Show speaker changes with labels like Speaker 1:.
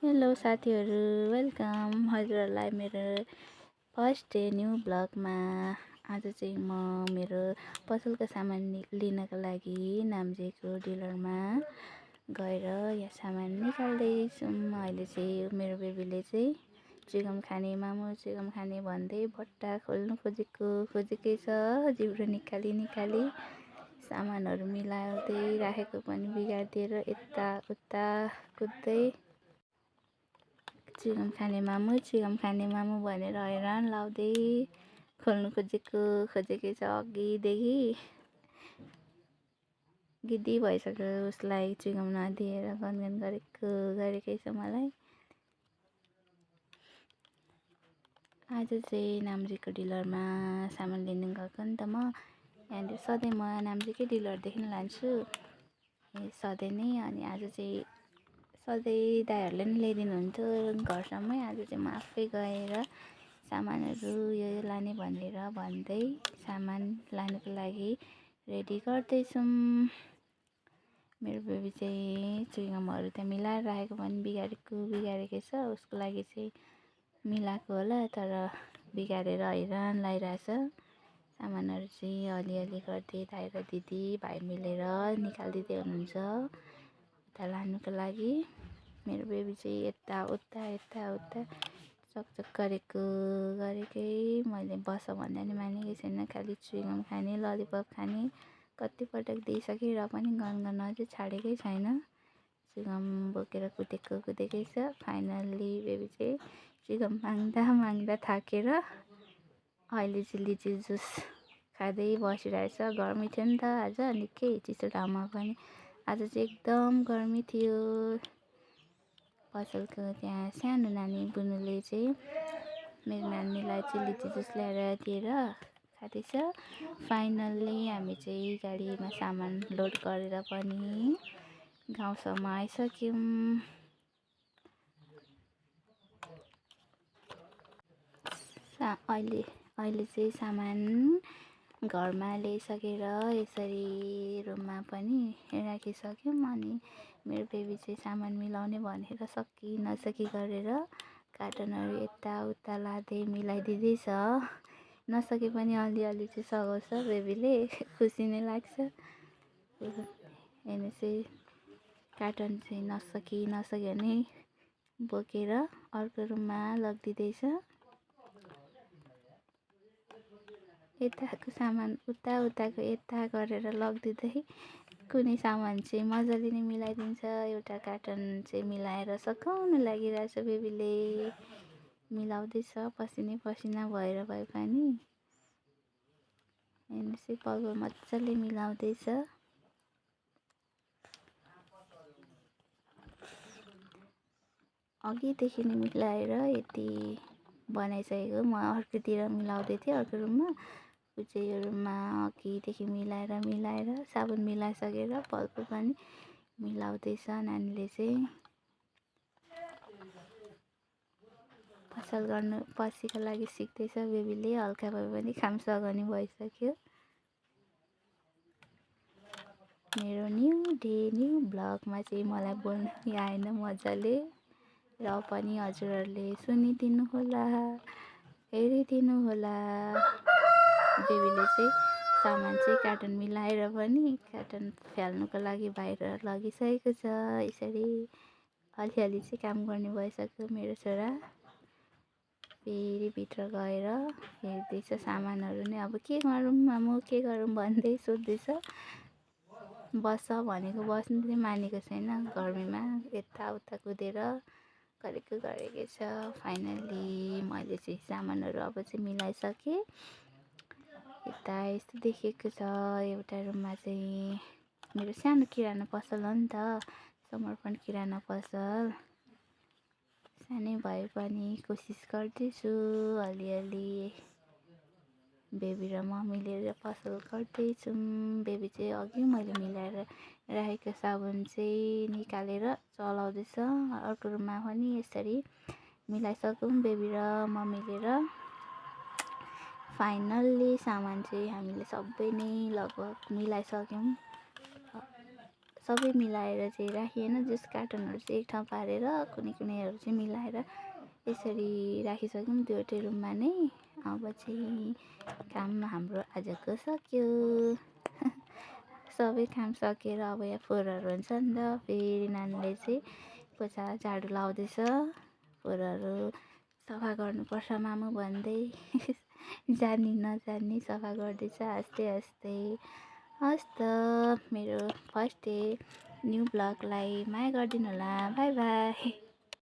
Speaker 1: Hello साथीहरू, welcome हजुरहरूलाई मेरो फर्स्ट डे न्यू ब्लगमा। आज चाहिँ म मेरो पसलको सामान लिनको लागि नाम्चीको डिलरमा गएर यहाँ सामान निकाल्दैछौँ। अहिले चाहिँ मेरो बेबीले चाहिँ चिकन खाने मामु चिकन खाने भन्दै बट्टा खोल्नु खोजेकै छ। जिब्रो निकाली सामानहरू मिलाउँदै राखेको पनि बिगारिदिएर यताउता कुद्दै चिकन खाने मामु भनेर हैरान लाउँदै खोल्नु खोजेकै छ। अघिदेखि गिद्दी भइसक्यो, उसलाई चिकन नदिएर गनगन गरेकै छ मलाई। आज चाहिँ नाम्चीको डिलरमा सामान लिनु गएको नि त म। यहाँनिर सधैँ म नाम्चीकै डिलरदेखि लान्छु सधैँ नै। अनि आज चाहिँ सधैँ दाइहरूले नि ल्याइदिनुहुन्थ्यो घरसम्मै। आज चाहिँ म आफै गएर सामानहरू यो लाने भनेर भन्दै सामान लानुको लागि रेडी गर्दैछौँ। मेरो बेबी चाहिँ चुइगमहरू त्यहाँ मिलाएर राखेको पनि बिगारेकै छ। उसको लागि चाहिँ मिलाएको होला, तर बिगारेर हैरान लागिरहेछ। सामानहरू चाहिँ अलिअलि गर्दै दाइ र दिदी भाइ मिलेर निकालिदिँदै हुनुहुन्छ उता लानुको लागि। मेरो बेबी चाहिँ यताउता चकचक गरेकै। मैले बस भन्दा नि मानेकै छैन, खालि चुइगम खाने ललिपप खाने कतिपटक दिइसकेँ र पनि गनगन अझै छाडेकै छैन। चुइगम बोकेर कुदेकै छ। फाइनल्ली बेबी चाहिँ चुइगम माग्दा थाकेर अहिले चाहिँ लिची जुस खाँदै बसिरहेछ। गर्मी थियो नि त आज, निकै चिसो ठाउँमा पनि आज चाहिँ एकदम गर्मी थियो। पसलको त्यहाँ सानो नानी बुनुले चाहिँ मेरो नानीलाई चाहिँ लिची जुस ल्याएर दिएर खाँदैछ। फाइनल्ली हामी चाहिँ गाडीमा सामान लोड गरेर पनि गाउँसम्म आइसक्यौँ। अहिले चाहिँ सामान घरमा ल्याइसकेर यसरी रुममा पनि राखिसक्यौँ। अनि मेरो बेबी चाहिँ सामान मिलाउने भनेर नसकी गरेर कार्टनहरू यताउता लाँदै मिलाइदिँदैछ। नसके पनि अलिअलि चाहिँ सघाउँछ बेबीले, खुसी नै लाग्छ। हेर्नु चाहिँ कार्टन चाहिँ नसके भने बोकेर अर्को रुममा लगिदिँदैछ। यताको सामान उताको यता गरेर लगिदिँदै कुनै सामान चाहिँ मजाले नै मिलाइदिन्छ। एउटा कार्टन चाहिँ मिलाएर सघाउनु लागिरहेछ बेबीले, मिलाउँदैछ पसिना भएर भए पनि। हेर्नुहोस् है, पल मजाले मिलाउँदैछ। अघिदेखि नै मिलाएर यति बनाइसकेको। म अर्कोतिर मिलाउँदै थिएँ, अर्को रुममा। ऊ चाहिँ यो रुममा अघिदेखि मिलाएर साबुन मिलाइसकेर पल्प पनि मिलाउँदैछ। नानीले चाहिँ पसल गर्नु पसीको लागि सिक्दैछ बेबीले। हल्का भए पनि काम सघाउने भइसक्यो। मेरो न्यू ब्लगमा चाहिँ मलाई बोल्नु आएन मजाले, र पनि हजुरहरूले सुनिदिनु होला, हेरिदिनु होला। बेबीले चाहिँ सामान चाहिँ कार्टन मिलाएर पनि कार्टन फाल्नुको लागि बाहिर लगिसकेको छ। यसरी अलिअलि चाहिँ काम गर्ने भइसक्यो मेरो छोरा। फेरि भित्र गएर हेर्दैछ सामानहरू नै। अब के गरौँ आमा, के गरौँ भन्दै सोध्दैछ। बस्छ भनेको बस्नु चाहिँ मानेको छैन। गर्मीमा यताउता कुदेर गरेकै छ। फाइनल्ली मैले चाहिँ सामानहरू अब चाहिँ मिलाइसकेँ। यता यस्तो देखेको छ। एउटा रुममा चाहिँ मेरो सानो किराना पसल हो नि त, समर्पण किराना पसल। सानै भए पनि कोसिस गर्दैछु अलिअलि। बेबी र म मिलेर पसल गर्दैछौँ। बेबी चाहिँ अघि मैले मिलाएर राखेको साबुन चाहिँ निकालेर चलाउँदैछ। अर्को रुममा पनि यसरी मिलाइसक्यौँ बेबी र म मिलेर। फाइनल्ली सामान चाहिँ हामीले सबै नै लगभग मिलाइसक्यौँ। सबै मिलाएर चाहिँ राखेँ होइन। जस कार्टुनहरू चाहिँ एक ठाउँ पारेर कुनै कुनैहरू चाहिँ मिलाएर यसरी राखिसक्यौँ त्यो एउटै रुममा नै। अब चाहिँ काम हाम्रो आजको सक्यो। सबै काम सकेर अब यहाँ फोहोरहरू हुन्छ नि त, फेरि नानीले चाहिँ पोछा झाडु लाउँदैछ। फोहोरहरू सफा गर्नुपर्छ मामु भन्दै जानी नजानी सफा गर्दैछ हाँस्दै हाँस्दै। हस् त मेरो फर्स्ट डे न्यू ब्लगलाई माया गरिदिनु होला। By by.